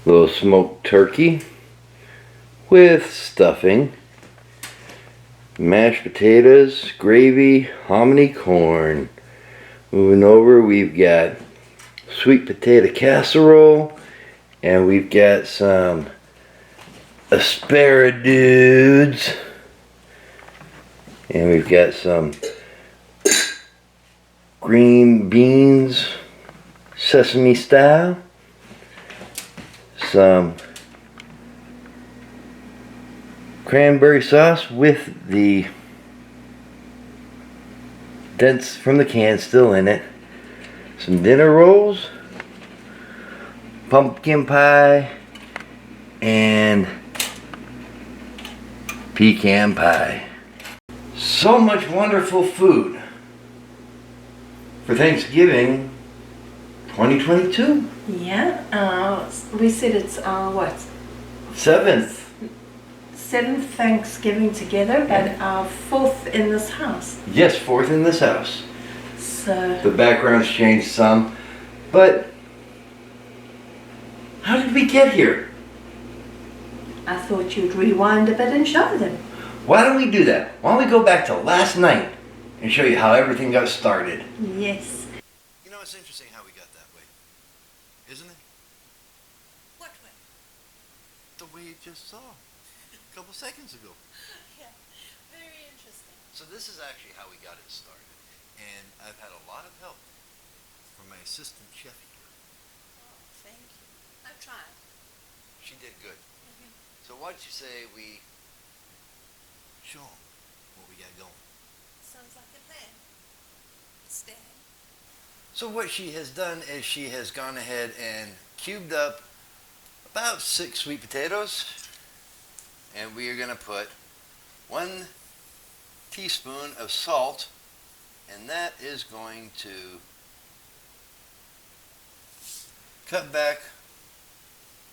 little smoked turkey with stuffing, mashed potatoes, gravy, hominy corn. Moving over, we've got sweet potato casserole, and we've got some asparagus, and we've got some green beans, sesame style, some cranberry sauce with the dents from the can still in it, some dinner rolls, pumpkin pie, and pecan pie. So much wonderful food for Thanksgiving 2022. Yeah, we said it's what? 7th. 7th Thanksgiving together, but our 4th in this house. Yes, 4th in this house. So The background's changed some, but how did we get here? I thought you'd rewind a bit and show them. Why don't we do that? Why don't we go back to last night and show you how everything got started? Yes. You know, it's interesting how we got that way, isn't it? What way? The way you just saw a couple seconds ago. Yeah, very interesting. So this is actually how we got it started. And I've had a lot of help from my assistant chef here. Oh, thank you. I've tried. She did good. So why don't you say we show them what we got going. Sounds like a plan. Stan? So what she has done is she has gone ahead and cubed up about 6 sweet potatoes, and we are going to put 1 teaspoon of salt, and that is going to cut back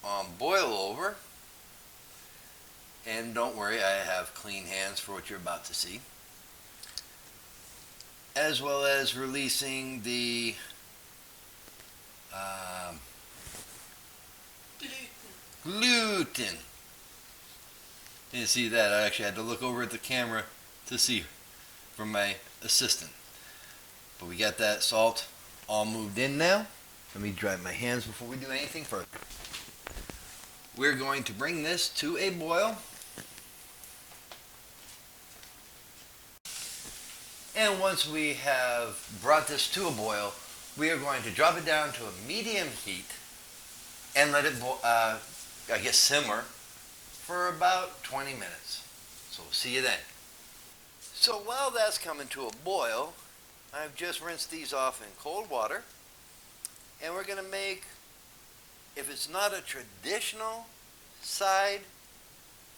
on boil over. And don't worry, I have clean hands for what you're about to see, as well as releasing the gluten. You see that? I actually had to look over at the camera to see from my assistant. But we got that salt all moved in now. Let me dry my hands before we do anything further. We're going to bring this to a boil. And once we have brought this to a boil, we are going to drop it down to a medium heat and let it simmer for about 20 minutes. So we'll see you then. So while that's coming to a boil, I've just rinsed these off in cold water, and we're going to make, if it's not a traditional side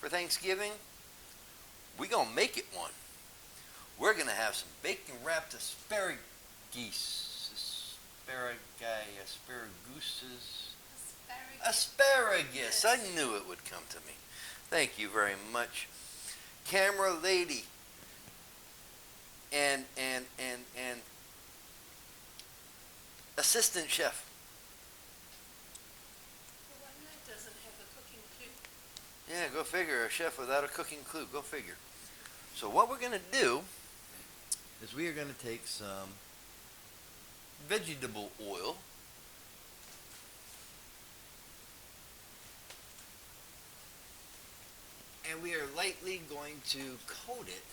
for Thanksgiving, we're going to make it one. We're going to have some bacon wrapped asparagus. Asparagus. I knew it would come to me. Thank you very much. Camera lady. And assistant chef. The one that doesn't have a cooking clue. Yeah, go figure. A chef without a cooking clue. Go figure. So what we're going to do is we are going to take some vegetable oil, and we are lightly going to coat it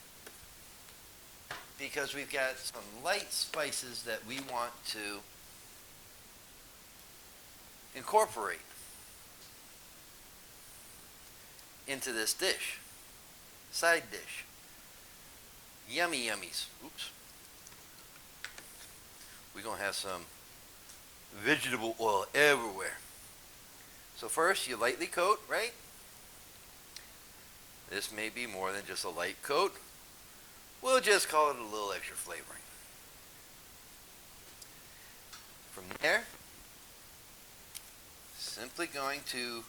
because we've got some light spices that we want to incorporate into this dish, side dish. Yummy yummies. Oops. We're going to have some vegetable oil everywhere. So first, you lightly coat, right? This may be more than just a light coat. We'll just call it a little extra flavoring. From there, simply going to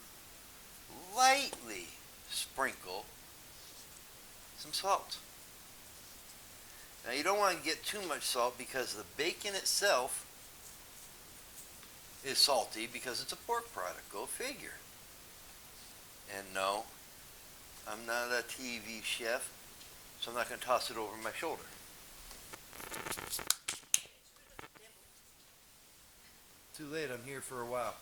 lightly sprinkle some salt. Now you don't want to get too much salt because the bacon itself is salty because it's a pork product. Go figure. And no, I'm not a TV chef, so I'm not going to toss it over my shoulder. Too late, I'm here for a while.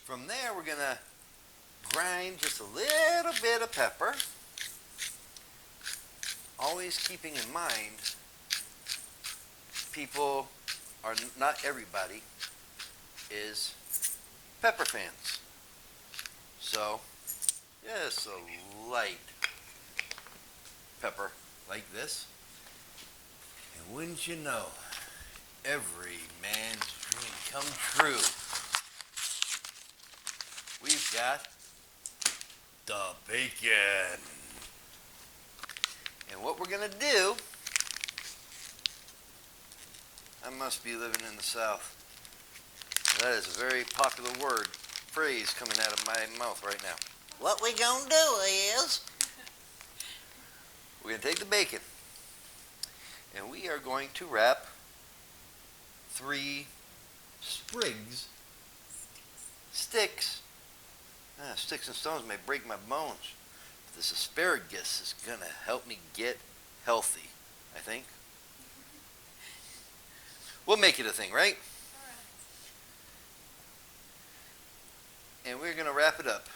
From there, we're going to grind just a little bit of pepper. Always keeping in mind, people are, not everybody is pepper fans. So, just a light pepper like this. And wouldn't you know, every man's dream come true. We've got the bacon. And what we're going to do, I must be living in the South. That is a very popular phrase coming out of my mouth right now. What we going to do is, we're going to take the bacon, and we are going to wrap 3 sticks. Sticks and stones may break my bones. But this asparagus is going to help me get healthy, I think. We'll make it a thing, right? And we're going to wrap it up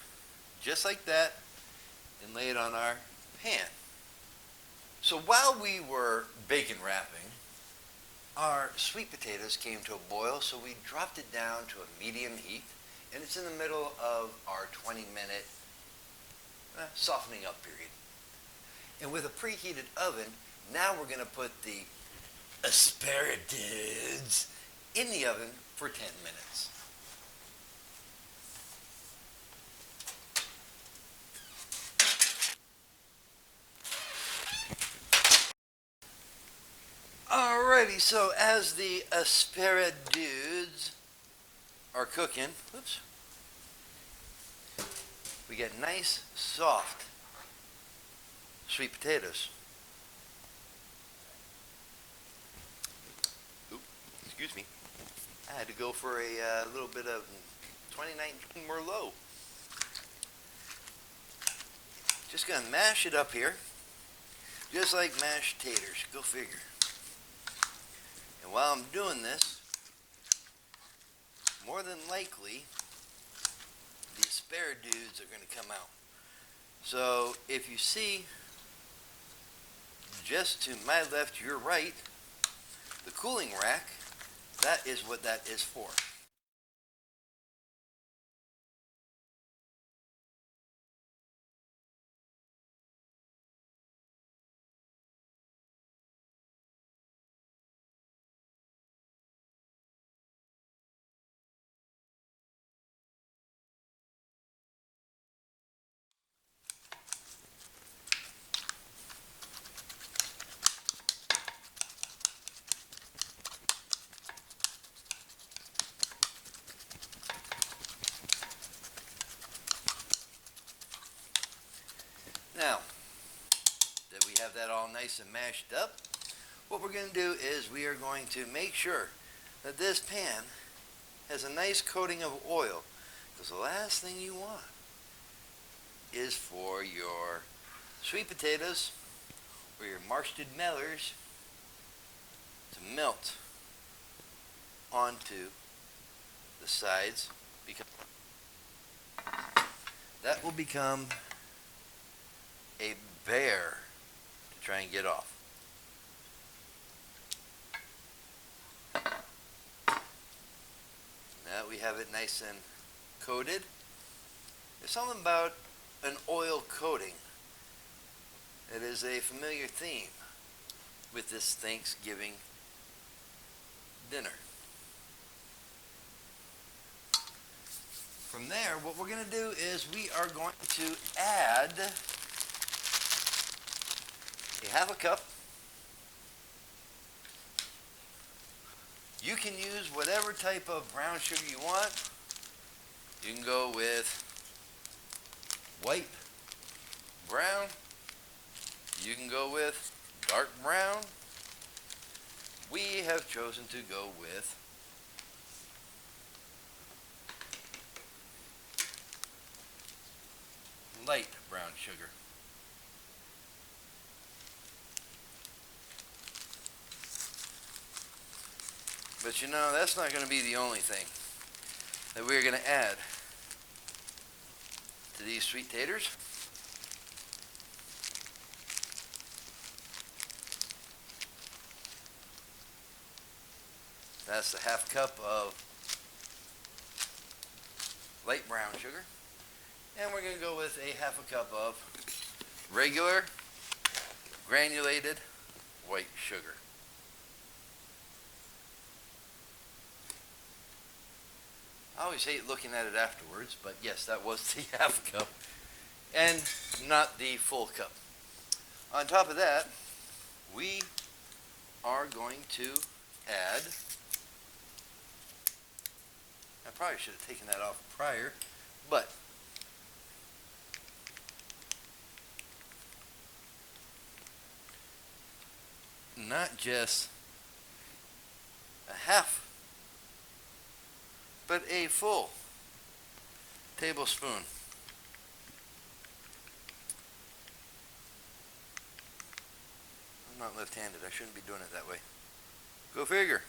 just like that and lay it on our pan. So while we were bacon wrapping, our sweet potatoes came to a boil, so we dropped it down to a medium heat, and it's in the middle of our 20-minute softening up period. And with a preheated oven, now we're going to put the asparagus in the oven for 10 minutes. Alrighty, so as the asparagus are cooking, we get nice, soft, sweet potatoes. Excuse me. I had to go for a little bit of 2019 Merlot. Just gonna mash it up here, just like mashed taters. Go figure. And while I'm doing this, more than likely, the asparagus are going to come out. So if you see, just to my left, your right, the cooling rack, that is what that is for. Now, that we have that all nice and mashed up, what we're going to do is we are going to make sure that this pan has a nice coating of oil, because the last thing you want is for your sweet potatoes or your marsted mellers to melt onto the sides, because that will become a bear to try and get off. Now we have it nice and coated. There's something about an oil coating that is a familiar theme with this Thanksgiving dinner. From there, what we're going to do is we are going to add a half a cup. You can use whatever type of brown sugar you want. You can go with white, brown. You can go with dark brown. we have chosen to go with light brown sugar. But you know, that's not going to be the only thing that we're going to add to these sweet taters. That's the half cup of light brown sugar. And we're going to go with a half a cup of regular granulated white sugar. I always hate looking at it afterwards, but yes, that was the half cup and not the full cup. On top of that, we are going to add, I probably should have taken that off prior, but not just a half, but a full tablespoon I'm not left-handed. I shouldn't be doing it that way. Go figure.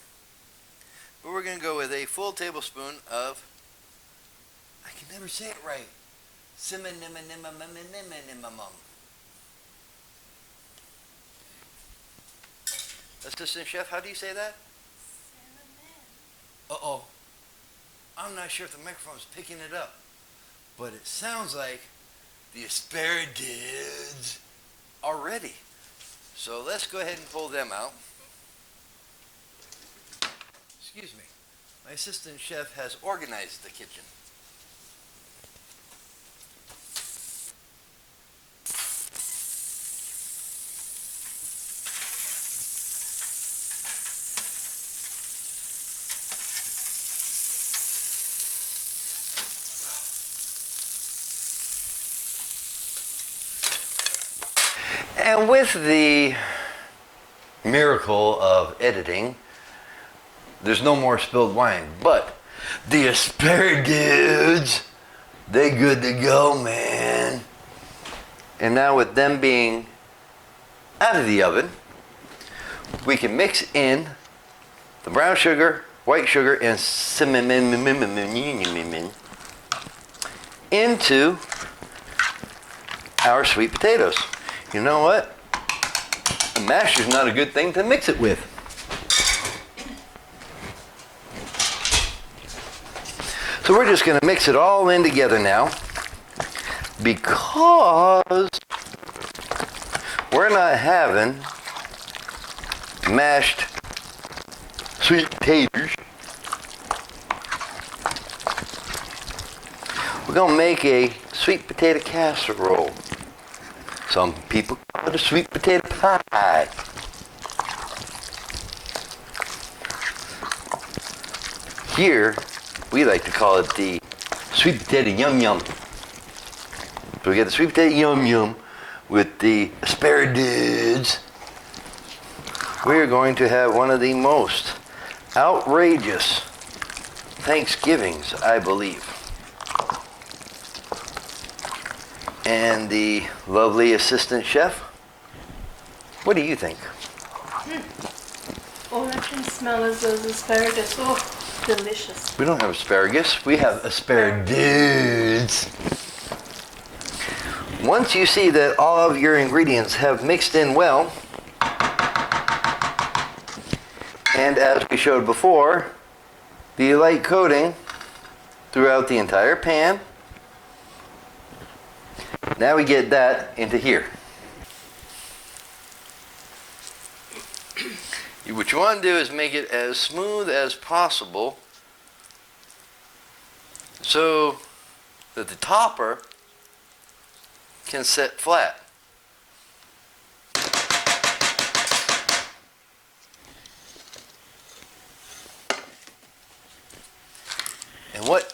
But we're going to go with a full tablespoon of, I can never say it right, cinnamon. Assistant Chef, how do you say that? Cinnamon. Uh-oh. I'm not sure if the microphone's picking it up, but it sounds like the asparagus are ready. So let's go ahead and pull them out. Excuse me. My assistant chef has organized the kitchen. And with the miracle of editing, there's no more spilled wine, but the asparagus, they good to go, man. And now with them being out of the oven, we can mix in the brown sugar, white sugar, and cinnamon into our sweet potatoes. You know what? A masher is not a good thing to mix it with. So we're just going to mix it all in together now, because we're not having mashed sweet potatoes. We're going to make a sweet potato casserole. Some people call it a sweet potato pie. Here, we like to call it the sweet potato yum yum. So we get the sweet potato yum yum with the asparagus. We're going to have one of the most outrageous Thanksgivings, I believe. And the lovely assistant chef, what do you think? All I can smell is those asparagus. Oh, delicious. We don't have asparagus, we have asparagus. Once you see that all of your ingredients have mixed in well, and as we showed before, the light coating throughout the entire pan, now we get that into here. What you want to do is make it as smooth as possible so that the topper can sit flat. And what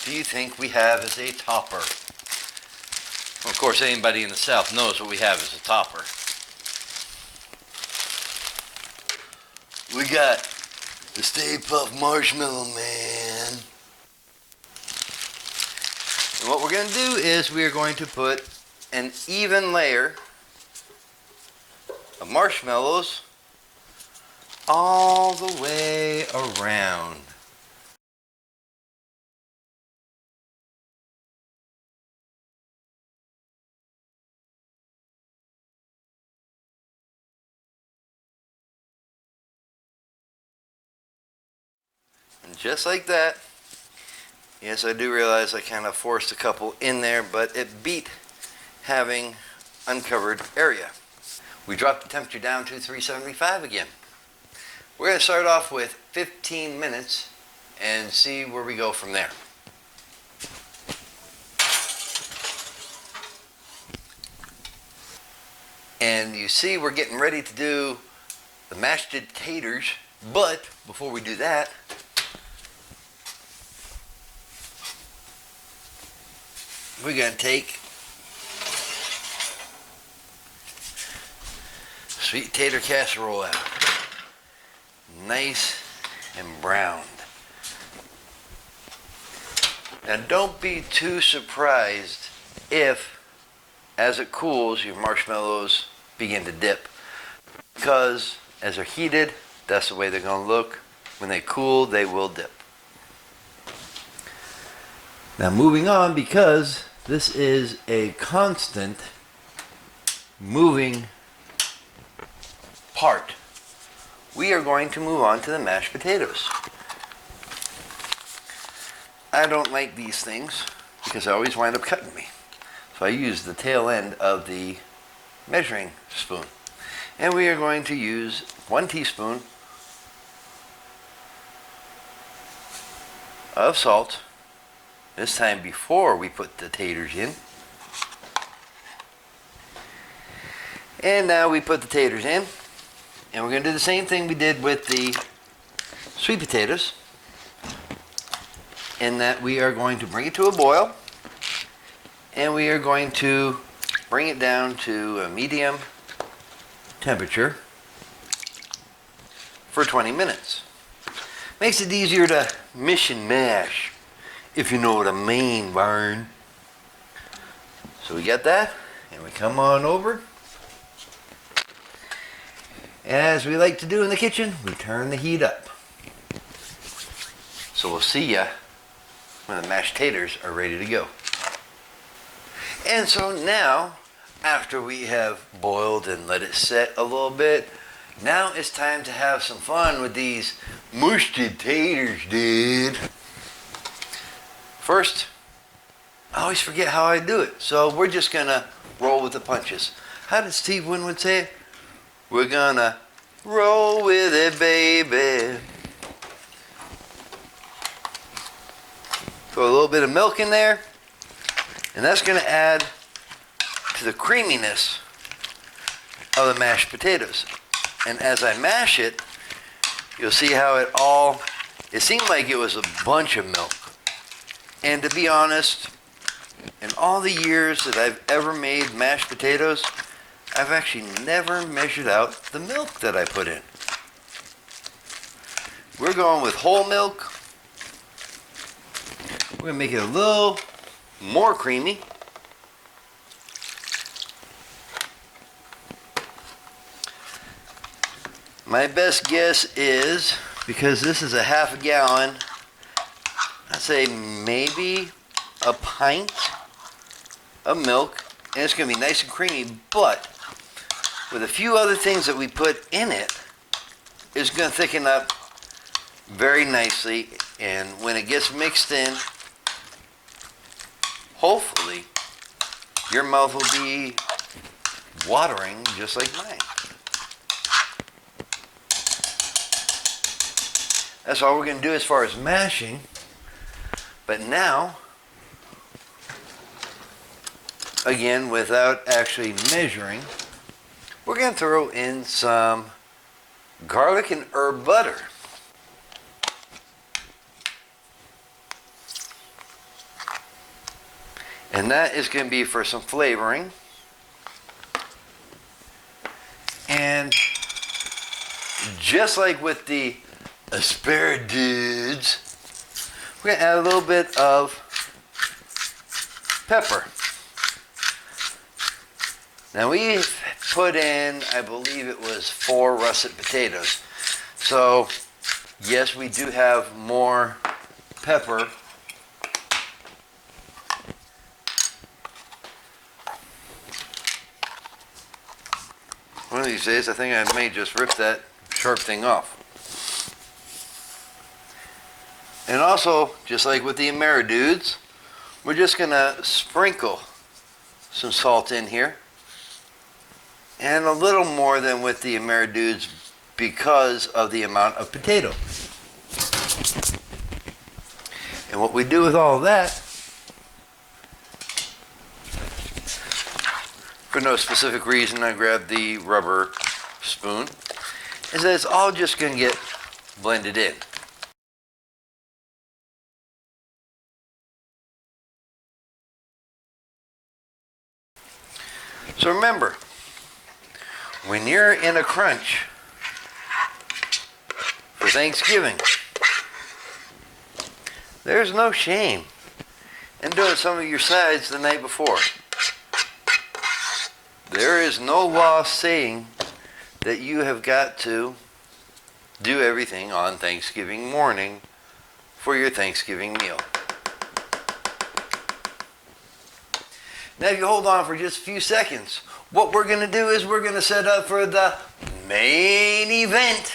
do you think we have as a topper? Of course, anybody in the South knows what we have as a topper. we got the Stay Puft Marshmallow Man. And what we're going to do is we are going to put an even layer of marshmallows all the way around. And just like that, yes, I do realize I kind of forced a couple in there, but it beat having uncovered area. We dropped the temperature down to 375 again. We're going to start off with 15 minutes and see where we go from there. And you see we're getting ready to do the mashed taters, but before we do that, we're going to take sweet tater casserole out. Nice and browned. Now don't be too surprised if, as it cools, your marshmallows begin to dip. Because as they're heated, that's the way they're going to look. When they cool, they will dip. Now moving on, because this is a constant moving part, we are going to move on to the mashed potatoes. I don't like these things because I always wind up cutting me. So I use the tail end of the measuring spoon. And we are going to use 1 teaspoon of salt, this time before we put the taters in. And now we put the taters in. And we're going to do the same thing we did with the sweet potatoes, in that we are going to bring it to a boil, and we are going to bring it down to a medium temperature for 20 minutes. Makes it easier to mish and mash, if you know what I mean, Vern. So we got that, and we come on over. As we like to do in the kitchen, we turn the heat up. So we'll see ya when the mashed taters are ready to go. And so now, after we have boiled and let it set a little bit, now it's time to have some fun with these mashed taters, dude. First, I always forget how I do it, so we're just gonna roll with the punches. How did Steve Winwood say it? We're gonna roll with it, baby. Throw a little bit of milk in there, and that's gonna add to the creaminess of the mashed potatoes. And as I mash it, you'll see how it seemed like it was a bunch of milk. And to be honest, in all the years that I've ever made mashed potatoes, I've actually never measured out the milk that I put in. We're going with whole milk. We're going to make it a little more creamy. My best guess is, because this is a half a gallon, I'd say maybe a pint of milk, and it's going to be nice and creamy, but with a few other things that we put in it, it's going to thicken up very nicely, and when it gets mixed in, hopefully your mouth will be watering just like mine. That's all we're going to do as far as mashing. But now, again, without actually measuring, we're going to throw in some garlic and herb butter. And that is going to be for some flavoring. And just like with the asparagus, we're going to add a little bit of pepper. Now we've put in, I believe it was 4 russet potatoes. So yes, we do have more pepper. One of these days, I think I may just rip that sharp thing off. And also, just like with the Ameridudes, we're just going to sprinkle some salt in here. And a little more than with the Ameridudes because of the amount of potato. And what we do with all of that, for no specific reason, I grabbed the rubber spoon, is that it's all just going to get blended in. So remember, when you're in a crunch for Thanksgiving, there's no shame in doing some of your sides the night before. There is no law saying that you have got to do everything on Thanksgiving morning for your Thanksgiving meal. Now if you hold on for just a few seconds, what we're going to do is we're going to set up for the main event